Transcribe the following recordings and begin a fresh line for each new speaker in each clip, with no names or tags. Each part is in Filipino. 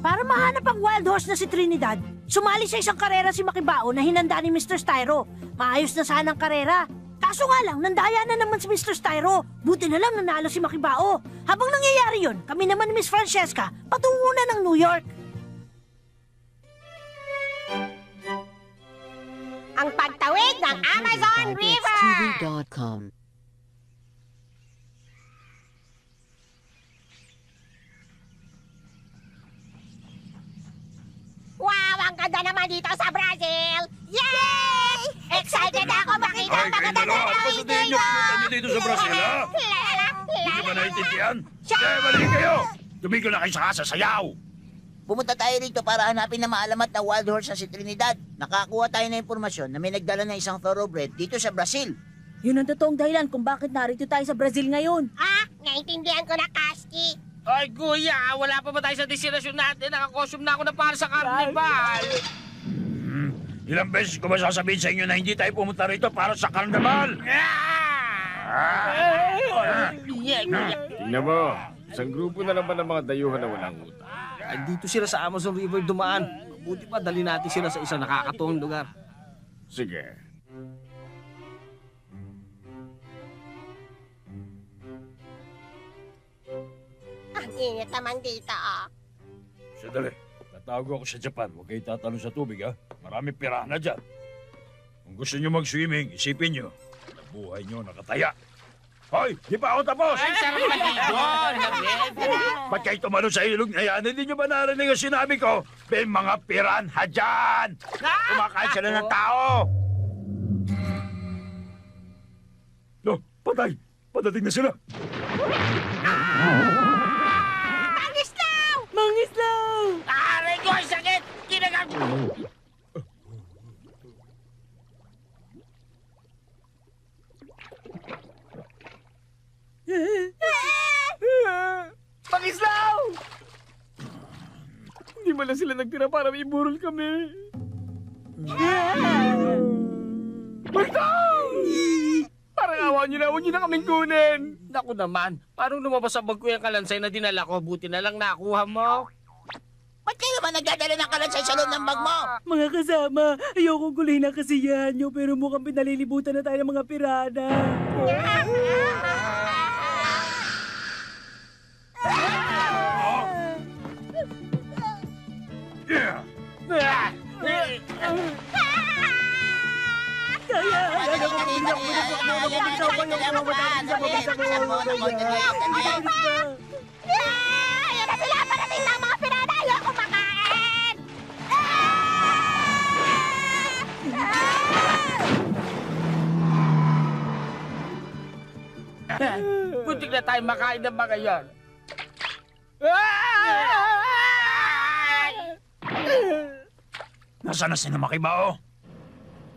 Para mahanap ang wild horse na si Trinidad, sumali sa isang karera si Makibao na hinanda ni Mr. Styro. Maayos na sana ang karera. Kaso nga lang, nandaya na naman si Mr. Styro. Buti na lang nanalo si Makibao. Habang nangyayari yon, kami naman ni Miss Francesca patungo na ng New York.
Ang pagtawid ng Amazon River!
TV.com.
Wow! Ang ganda naman dito sa Brazil! Yay! Excited ako makita ang maganda na
Ano ba nyo dito sa Brazil, ha? Hindi ba naiintindihan? Kaya mali kayo! Tumigil na kayo sa sasayaw!
Pumunta tayo rito para hanapin na maalamat na wild horse na si Trinidad. Nakakuha tayo ng impormasyon na may nagdala ng isang thoroughbred dito sa Brazil.
Yun ang totoong dahilan kung bakit narito tayo sa Brazil ngayon.
Naintindihan ko na, Kasky.
Ay, kuya, wala pa ba tayo sa destinasyon natin? Nakakostume na ako na para sa carnival.
Ilang beses ko ba sasabihin sa inyo na hindi tayo pumunta rito para sa karnaval?
Tingnan mo, isang grupo na naman ng mga dayuhan na walang utang.
Dito sila sa Amazon River dumaan. Buti pa, dali natin sila sa isang nakakatuwang lugar.
Sige.
Ang init naman dito,
Sandali, tatago ako sa Japan. Huwag kayo tatalon sa tubig, ha? Marami pirana dyan. Kung gusto nyo mag-swimming, isipin nyo, buhay nyo nakataya. Hoy, di pa ako tapos!
Ay, sarap maligo!
Ba't kayo tumalo sa ilog na yan? Hindi nyo ba narinig ang sinabi ko? May mga piranha dyan! Kumakain sila ng tao! No, patay! Padating na sila!
Mangislaw!
Mangislaw!
Aray ko, ay sakit! Kinagang...
Pangislaw! Hindi man lang sila nagtira para may iburol kami. Bagtang! Parang awa nyo na, huwag nyo na kaming kunin.
Naku naman, paano lumabas sa bag ko yung kalansay na dinala ko? Buti na lang nakuha mo.
Ba't kayo naman nagdadala ng kalansay sa loob ng bag mo?
Mga kasama, ayokong guluhin ang kasiyahan nyo pero mukhang pinalilibutan na tayo ng mga pirana.
Yeah!
Ayan na sila! Parating na ang mga pirana! Ayoko makain!
Buntik na tayo makain ng mga yan.
Nasaan na sila Makibao?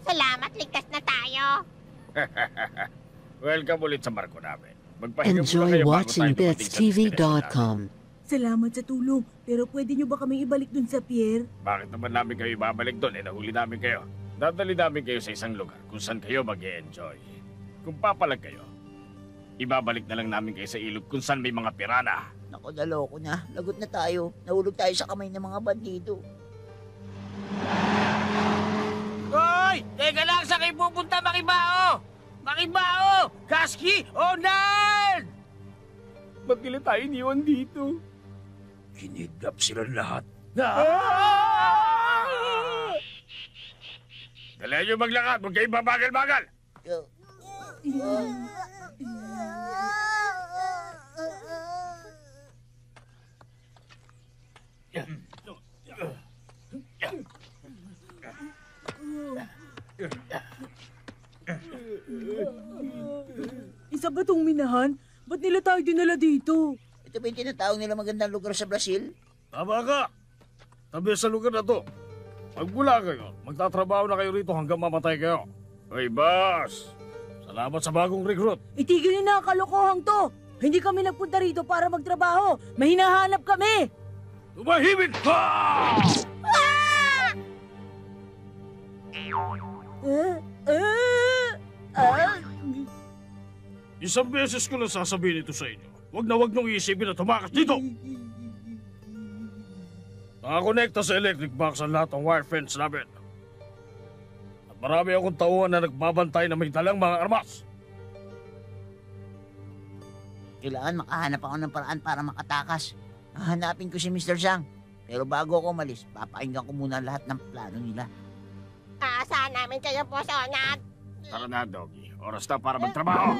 Salamat, ligtas na tayo.
Welcome ulit sa barko namin. Magpahinga muna
Enjoy
kayo bago
watching
tayo dumating sa destination
BitsTV.com.
Salamat sa tulong, pero pwede nyo ba kami ibalik dun sa pier?
natin. Bakit naman namin kayo ibabalik doon? Nahuli namin kayo. Dadali namin kayo sa isang lugar kung saan kayo mag-e-enjoy. Kung papalag kayo, ibabalik na lang namin kayo sa ilog kung saan may mga pirana.
Naku, naloko na. Lagot na tayo. Nahulog tayo sa kamay ng mga bandido.
Hoy! Teka lang, saan kayo pupunta, Makibao? Makibao! Kasky! Onan!
Ba't nila tayo iniwan dito?
Kinidnap sila lahat.
Dali nyo maglakad, huwag kayo babagal-bagal.
Isa ba tong minahan? Ba't nila tayo dinala dito?
Ito ba yung tinatawag nila magandang lugar sa Brazil?
Tama ka. Tabi sa lugar na to. Magmula kayo, magtatrabaho na kayo rito hanggang mamatay kayo. Hoy, boss! Salamat sa bagong recruit.
Itigil nyo na ang kalokohang to! Hindi kami nagpunta rito para magtrabaho. May hinahanap kami!
Tumahimik ka!
Isang beses ko na sasabihin ito sa inyo. Huwag na huwag niyong iisipin na tumakas dito. Nakakonekta sa electric box ang lahat ng wire fence namin. At marami akong tauhan na nagbabantay na may dalang mga armas.
Kailangan makahanap ako ng paraan para makatakas. Hahanapin ko si Mr. Zhang. Pero bago ako umalis, papakinggan ko muna lahat ng plano nila.
Aasahan namin kayo po, Sonat.
Tara na, Doggy. Oras na para magtrabaho.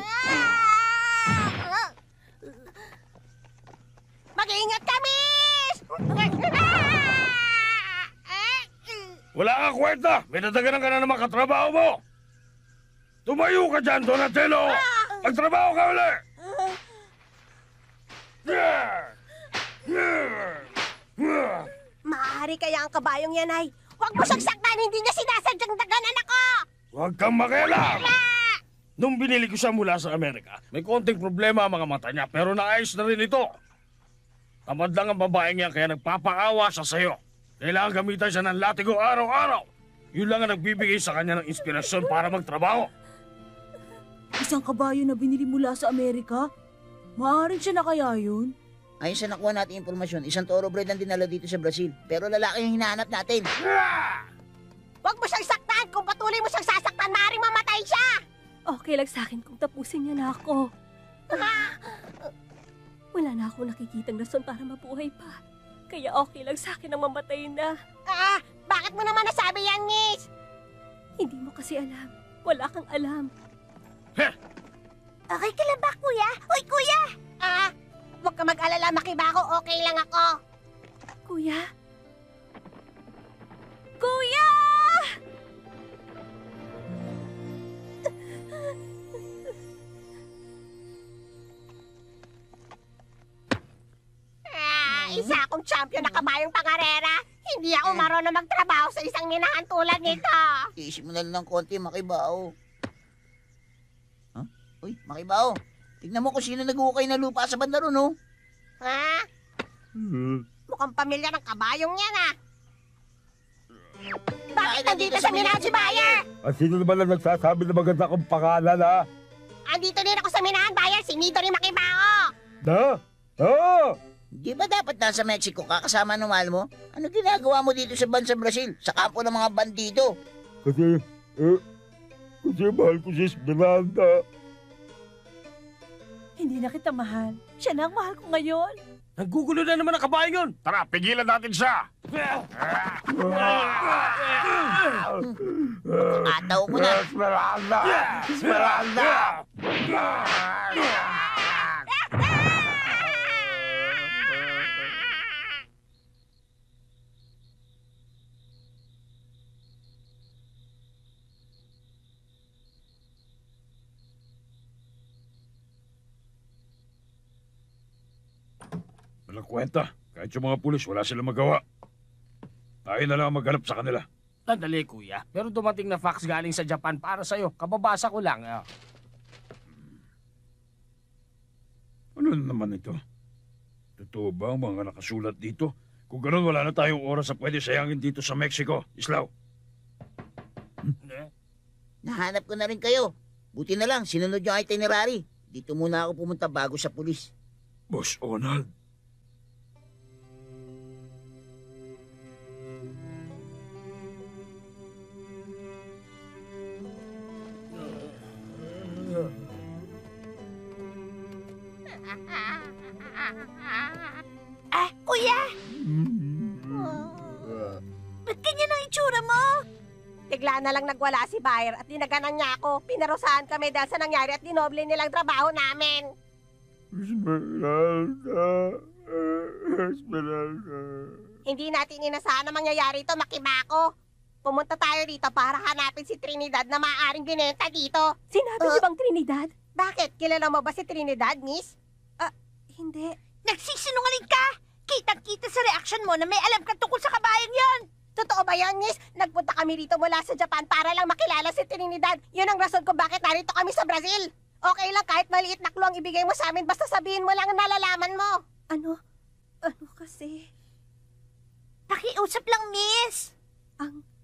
Mag-iingat kami!
Wala kang kwenta! May nadaganan ka na naman katrabaho mo! Tumayo ka dyan, Donatello! Magtrabaho ka ulit!
Maaari kaya ang kabayong yan ay, huwag mo siyang saktan, hindi niya sinasadyang daganan ako!
Huwag kang makialam! Nung binili ko siya mula sa Amerika, may konting problema ang mga mata niya, pero naayos na rin ito. Tamad lang ang babaeng yan, kaya nagpapaawa siya sa'yo. Kailangan gamitan siya ng latigo araw-araw. Yun lang ang nagbibigay sa kanya ng inspirasyon para magtrabaho.
Isang kabayo na binili mula sa Amerika? Maaaring siya na kaya yun?
Ayon sa nakuha natin impormasyon, isang thoroughbred ang dinala dito sa Brazil. Pero lalaki yung hinahanap natin.
Huwag mo siyang saktan! Kung patuloy mo siyang sasaktan, maaaring mamatay siya!
Okay lang sa akin kung tapusin niya na ako. Wala na akong nakikitang rason para mabuhay pa. Kaya okay lang sa akin ang mamatay na.
Bakit mo naman nasabi yan, Miss?
Hindi mo kasi alam. Wala kang alam.
Okay ka lang ba, Kuya? Uy, Kuya! Huwag ka mag-alala, Makibako. Okay lang ako.
Kuya? Kuya!
Isa akong champion na kabayong pangarera. Hindi ako marunong magtrabaho sa isang minahan tulad nito.
Iisip mo na lang ng konti, Makibao. Huh? Uy, Makibao. Tignan mo kung sino nag-uukay na lupa sa banda ron, oh.
Ha? Mukhang pamilya ng kabayong yan, Bakit nandito sa minahan si Bayer?
At sino naman ang nagsasabi na maganda kong pangalan, ha?
Andito din ako sa minahan, Bayer. Si Midori Makibao.
Na? Oo!
Di ba dapat nasa Mexico ka kasama ng mahal mo? Ano ginagawa mo dito sa bansang Brazil? Sa kampo ng mga bandido?
Kasi mahal ko si Esmeralda.
Hindi na kita mahal. Siya na ang mahal ko ngayon.
Naggugulo na naman ang kabayo yun! Tara, pigilan natin siya!
Ataw mo na.
Esmeralda! Esmeralda! Walang kwenta. Kahit yung mga pulis, wala silang magawa. Tayo na lang ang maghanap sa kanila.
Sandali, kuya. Pero dumating na fax galing sa Japan para sa'yo. Kababasa ko lang.
Ano naman ito? Totoo ba ang mga nakasulat dito? Kung gano'n, wala na tayong oras na pwede sayangin dito sa Mexico. Islaw.
Nahanap ko na rin kayo. Buti na lang, sinunod yung itinerary. Dito muna ako pumunta bago sa pulis.
Boss Ronald.
Kuya! Ba't ganyan ang itsura mo?
Bigla na lang nagwala si Bayer at dinaganan niya ako. Pinarusahan kami dahil sa nangyari at dinoble nilang trabaho namin.
Esmeralda. Esmeralda.
Hindi natin inasahan na mangyayari ito, Makibako. Pumunta tayo dito para hanapin si Trinidad na maaaring binenta dito.
Sinabi niyo bang Trinidad?
Bakit? Kilala mo ba si Trinidad, Miss?
Hindi.
Nagsisinungaling ka! Kitang-kita sa reaction mo na may alam ka tungkol sa kabayang yon!
Totoo ba yan, Miss? Nagpunta kami rito mula sa Japan para lang makilala si Trinidad. Yun ang rason kung bakit narito kami sa Brazil. Okay lang kahit maliit na clue ang ibigay mo sa amin, basta sabihin mo lang ang nalalaman mo.
Ano? Ano kasi?
Pakiusap lang, miss!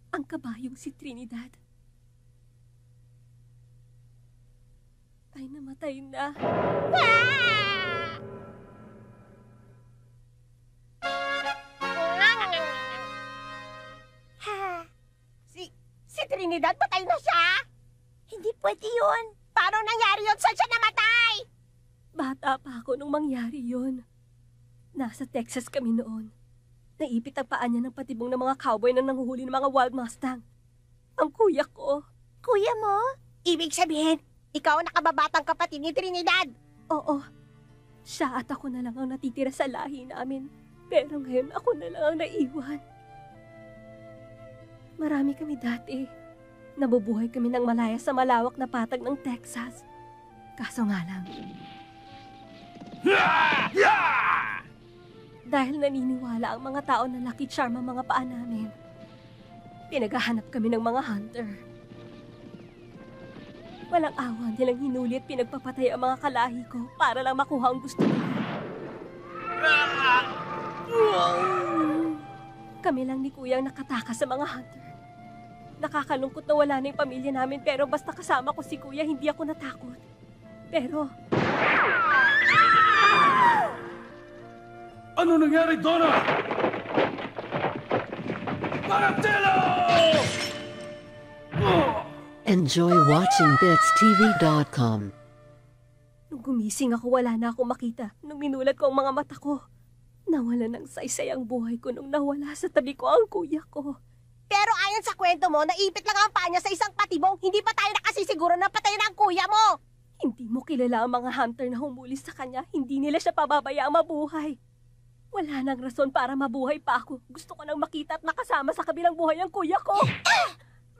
Ang kabayong si Trinidad ay namatay na.
Trinidad? Patay na siya?
Hindi pwede yun.
Paano nangyari yun? Saan siya namatay?
Bata pa ako nung mangyari yun. Nasa Texas kami noon. Naipit ang paa niya ng patibong ng mga cowboy na nanguhuli ng mga wild mustang. Ang kuya ko.
Kuya mo?
Ibig sabihin, ikaw ang nakababatang kapatid ni Trinidad.
Oo. Siya at ako na lang ang natitira sa lahi namin. Pero ngayon ako na lang ang naiwan. Marami kami dati. Nabubuhay kami ng malaya sa malawak na patag ng Texas. Kaso nga lang, dahil naniniwala ang mga tao na Lucky Charm ang mga paa namin, pinaghahanap kami ng mga hunter. Walang awa nilang hinuli at pinagpapatay ang mga kalahi ko para lang makuha ang gusto nila. Kami lang ni Kuya ang nakatakas sa mga hunter. Nakakalungkot na wala na yung pamilya namin pero basta kasama ko si Kuya, hindi ako natakot. Pero...
Ano nangyari, Donna? Donatello!
Enjoy watching BitsTV.com.
Nung gumising ako, wala na akong makita. Nung minulat ko ang mga mata ko, nawala ng saysay ang buhay ko nung nawala sa tabi ko ang kuya ko.
Pero ayon sa kwento mo, naipit lang ang paa niya sa isang patibong. Hindi pa tayo nakasisiguro na patay na ang kuya mo.
Hindi mo kilala ang mga hunter na humuli sa kanya. Hindi nila siya pababayaang mabuhay. Wala nang rason para mabuhay pa ako. Gusto ko nang makita at makasama sa kabilang buhay ang kuya ko.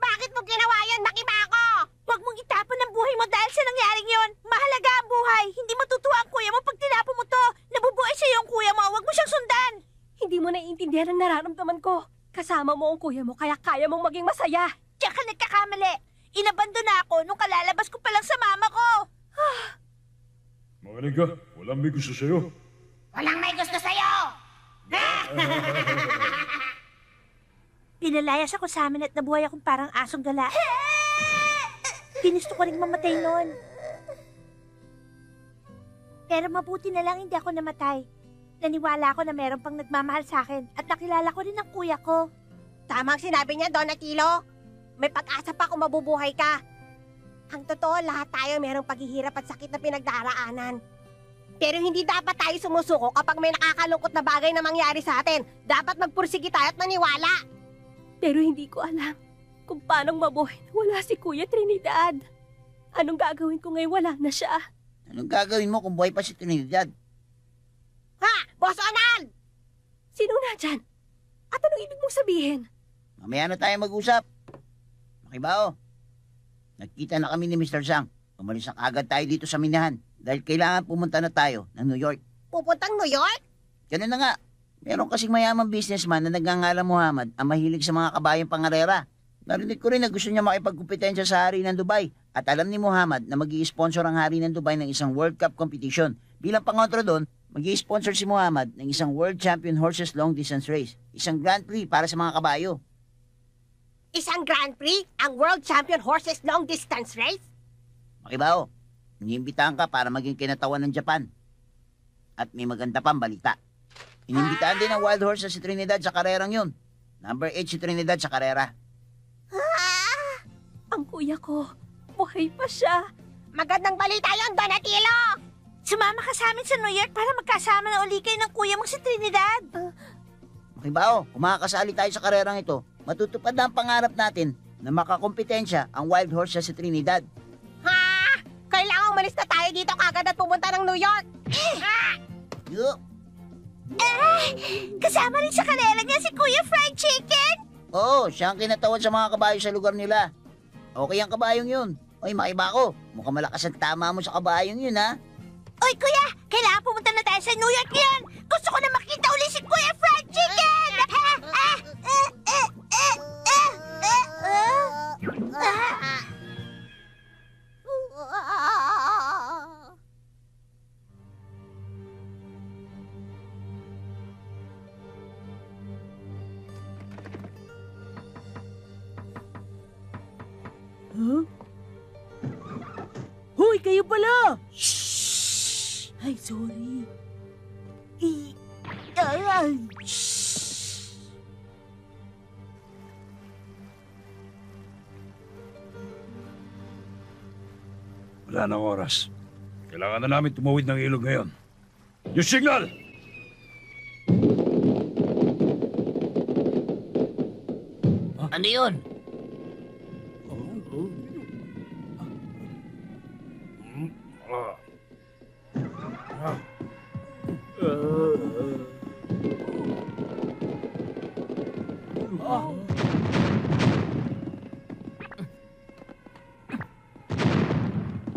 Bakit mo ginawa yun, Makiba ako?
Huwag mong itapon ang buhay mo dahil sa nangyaring yon. Mahalaga ang buhay. Hindi matutuwa ang kuya mo pag tinapon mo to. Nabubuhay sa iyo ang kuya mo. Huwag mo siyang sundan.
Hindi mo naiintindihan ang nararamdaman ko. Kasama mo ang kuya mo kaya kaya mong maging masaya.
Diyan ka nagkakamali. Inabandon na ako nung kalalabas ko pa lang sa mama ko.
Makinig ka, walang may gusto sa'yo.
Walang may gusto sa'yo!
Pinalayas ako sa amin at nabuhay akong parang asong gala. Ginusto ko rin mamatay noon. Pero mabuti na lang hindi ako namatay. Naniwala ako na meron pang nagmamahal sa akin at nakilala ko rin ang kuya ko.
Tamang sinabi niya, Donatello. May pag-asa pa kung mabubuhay ka. Ang totoo, lahat tayo merong paghihirap at sakit na pinagdaraanan. Pero hindi dapat tayo sumusuko kapag may nakakalungkot na bagay na mangyari sa atin. Dapat magpursige tayo at maniwala.
Pero hindi ko alam kung paano mabuhay na wala si Kuya Trinidad. Anong gagawin ko ngayon wala na siya?
Anong gagawin mo kung buhay pa si Trinidad?
Ha! Boss Arnold!
Sino na dyan? At anong ibig mong sabihin?
Mamaya na tayo mag-usap. Makibao, nagkita na kami ni Mr. Zhang. Umalis na agad tayo dito sa minahan dahil kailangan pumunta na tayo ng New York.
Pupuntang New York?
Ganun na nga. Meron kasing mayamang businessman na nagngangalang Muhammad ang mahilig sa mga kabayang pangarera. Narinig ko rin na gusto niya makipagkumpetensya sa hari ng Dubai. At alam ni Muhammad na mag-i-sponsor ang hari ng Dubai ng isang World Cup competition. Bilang pangontra doon, mag-i-sponsor si Muhammad ng isang World Champion Horses Long Distance Race. Isang Grand Prix para sa mga kabayo.
Isang Grand Prix? Ang World Champion Horses Long Distance Race?
Makibao, iniimbitahan ka para maging kinatawan ng Japan. At may maganda pang balita. Inimbitahan din ng wild horse na si Trinidad sa karerang yun. Number 8 si Trinidad sa karera.
Ang kuya ko, buhay pa siya.
Magandang balita yon, Donatello!
Sumama ka sa amin sa New York para magkasama na uli kayo ng kuya mong si Trinidad.
Makibao, kung makakasali tayo sa karerang ito, matutupad na ang pangarap natin na makakompetensya ang wild horse na si Trinidad.
Ha? Kailangan umalis na tayo dito kagad at pumunta ng New York.
Yo,
Kasama rin sa karera niya si Kuya Fried Chicken.
oo, siya ang kinatawad sa mga kabayo sa lugar nila. Okay ang kabayong yun. Oy, Makibao, mukhang malakas ang tama mo sa kabayong yun, ha?
Oy, Kuya! Kailangan pumunta na tayo sa New York ngayon! Gusto ko na makita uli si Kuya Fried Chicken!
Huh? Hoy, kayo pala! Ay, sorry.
Wala nang oras. Kailangan na namin tumawid ng ilog ngayon. Yung signal!
Ano yun?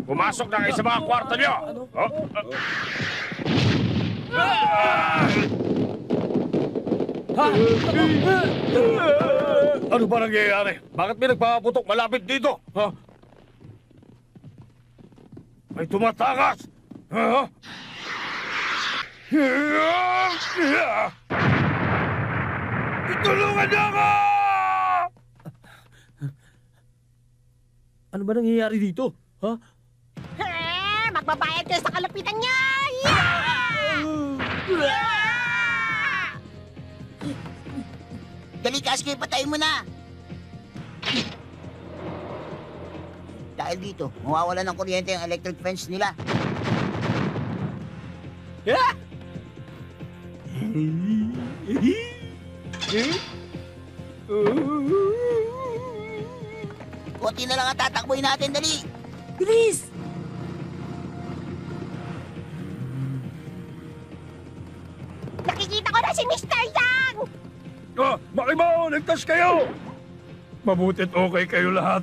Pumasok na kayo sa mga kwarto niyo! Ano ba nangyayari? Bakit may nagpapaputok malapit dito? Ha? May tumatakas! Ha? Tulungan niyo ako!
Ano ba nangyayari dito? Ha?
Magbabayad kayo sa kalapitan niya!
Dali, Kasky, patayin mo na! Dahil dito, mawawala ng kuryente ang electric fence nila. Konti na lang ang tatakboy natin, dali!
Bilis!
Nakikita ko na si Mr. Yang!
Makibaw! Ligtas kayo! Mabutit okay kayo lahat.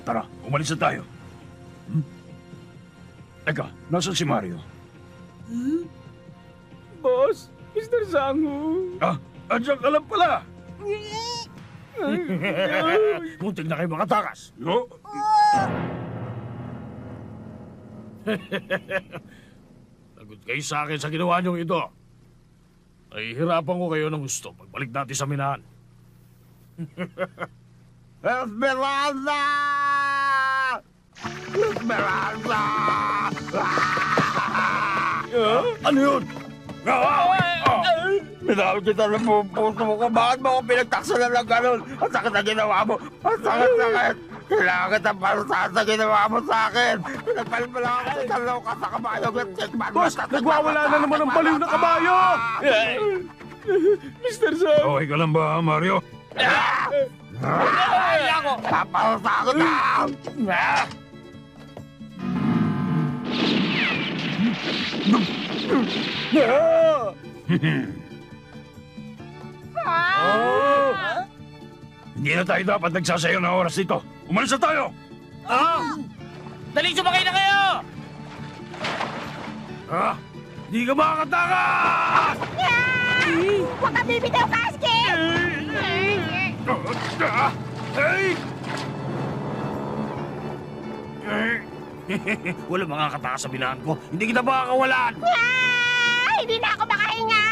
Tara, umalis na tayo. Teka, nasan si Mario?
Boss, Mr. Zangu.
Andiyan ka lang pala.
Muntik na kayo makatakas. Lagot kayo sa akin sa ginawa niyong ito. Nahihirapan ko kayo ng gusto. Pagbalik natin sa minahan.
Esmeralda! Esmeralda!
Ano yun?
Minahal kita ng buong puso mo ko. Bakit mo ako pinagtaksa na lang ganun? Ang sakit na ginawa mo. Ang sakit. Kailangan kita parusahan sa ginawa mo sa akin. Pinagpalit mo lang ako sa talo ka sa kabayo.
Boss, nagwawala na naman ang baliw na kabayo! Mr. Zang!
Okay ka lang ba, Mario?
Paparusahan ko na!
Hindi na tayo dapat nagsasayaw ng oras dito. Umalis na tayo!
Dali, sumakay na kayo!
Di ka makakatakas!
Huwag kang bibitaw, Kasky!
Wala makakatakas sa binahan ko. Hindi kita makakawalan!
Hindi na ako makahinga!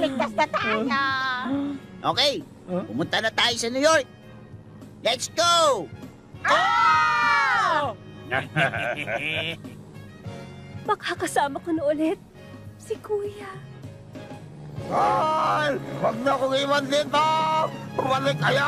Ligtas na tayo!
Okay, pumunta na tayo sa New York. Let's go!
Makakasama ko na ulit si Kuya.
Ay! Huwag na akong iwan dito! Bumalik kayo!